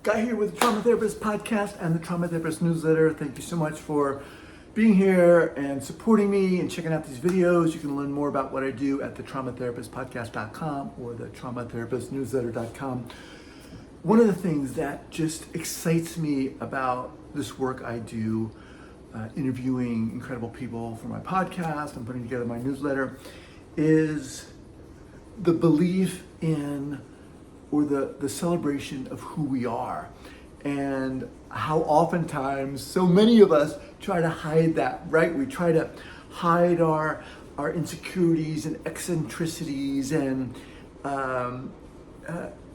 Guy here with the Trauma Therapist Podcast and the Trauma Therapist Newsletter. Thank you so much for being here and supporting me and checking out these videos. You can learn more about what I do at the traumatherapistpodcast.com or the traumatherapistnewsletter.com. One of the things that just excites me about this work I do, interviewing incredible people for my podcast and putting together my newsletter, is the belief in or the celebration of who we are, and how oftentimes so many of us try to hide that, right? We try to hide our insecurities and eccentricities and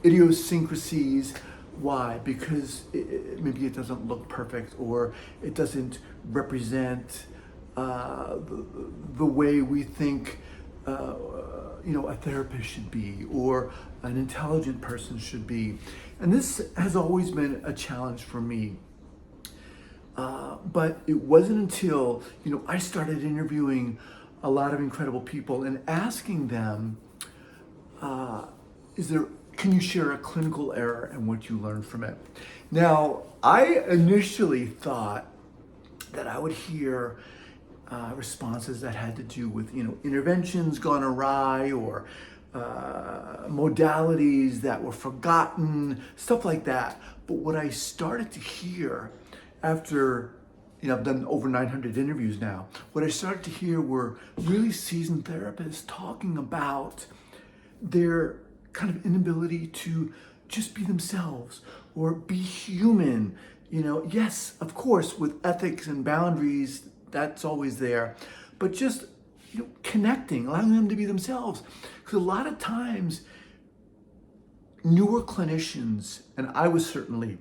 idiosyncrasies. Why? Because maybe it doesn't look perfect, or it doesn't represent the way we think a therapist should be, or an intelligent person should be. And this has always been a challenge for me. But it wasn't until, I started interviewing a lot of incredible people and asking them, can you share a clinical error and what you learned from it? Now, I initially thought that I would hear responses that had to do with, interventions gone awry, or modalities that were forgotten, stuff like that. But what I started to hear after, I've done over 900 interviews now, what I started to hear were really seasoned therapists talking about their kind of inability to just be themselves or be human. Yes, of course, with ethics and boundaries, that's always there, but just connecting, allowing them to be themselves. Because a lot of times, newer clinicians, and I was certainly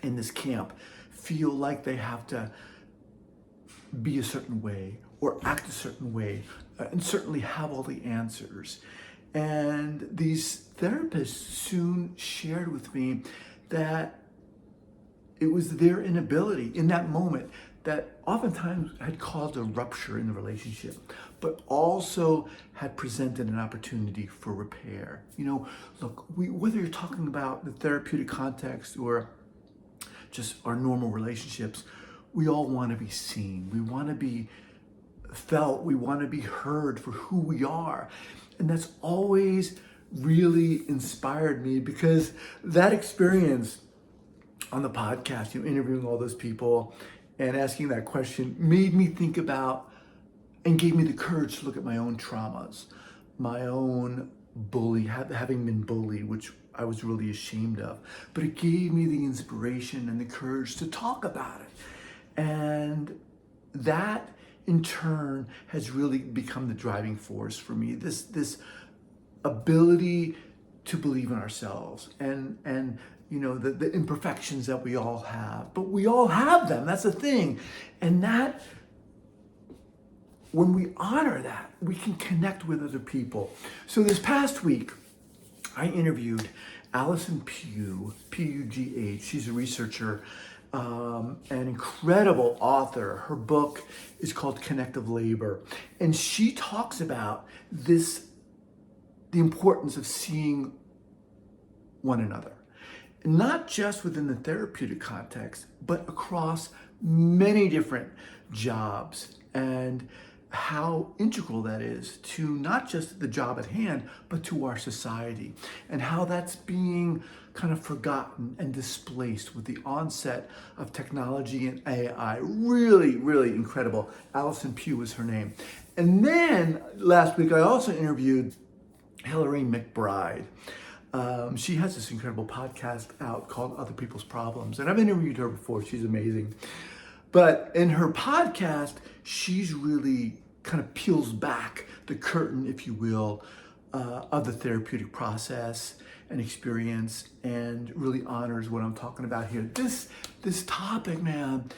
in this camp, feel like they have to be a certain way or act a certain way, and certainly have all the answers. And these therapists soon shared with me that it was their inability in that moment that oftentimes had caused a rupture in the relationship, but also had presented an opportunity for repair. Look, whether you're talking about the therapeutic context or just our normal relationships, we all want to be seen. We want to be felt. We want to be heard for who we are. And that's always really inspired me, because that experience on the podcast, interviewing all those people and asking that question, made me think about and gave me the courage to look at my own traumas, my own having been bullied, which I was really ashamed of. But it gave me the inspiration and the courage to talk about it. And that in turn has really become the driving force for me. This ability to believe in ourselves and the imperfections that we all have, but we all have them. That's the thing. And that, when we honor that, we can connect with other people. So this past week, I interviewed Allison Pugh, P-U-G-H. She's a researcher, an incredible author. Her book is called Connective Labor. And she talks about the importance of seeing one another. Not just within the therapeutic context, but across many different jobs, and how integral that is to not just the job at hand, but to our society, and how that's being kind of forgotten and displaced with the onset of technology and AI. Really, really incredible. Allison Pugh is her name. And then last week, I also interviewed Hillary McBride. She has this incredible podcast out called Other People's Problems. And I've interviewed her before. She's amazing. But in her podcast, she's really kind of peels back the curtain, if you will, of the therapeutic process and experience, and really honors what I'm talking about here. This topic, man,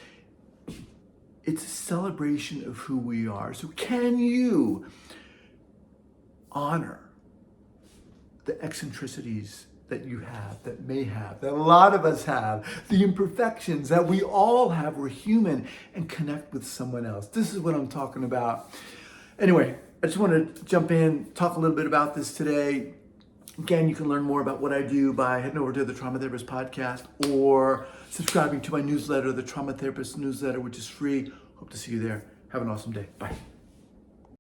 it's a celebration of who we are. So can you honor the eccentricities that you have, that a lot of us have, the imperfections that we all have? We're human, and connect with someone else. This is what I'm talking about. Anyway, I just want to jump in, talk a little bit about this today. Again, you can learn more about what I do by heading over to the Trauma Therapist Podcast or subscribing to my newsletter, the Trauma Therapist Newsletter, which is free. Hope to see you there. Have an awesome day. Bye.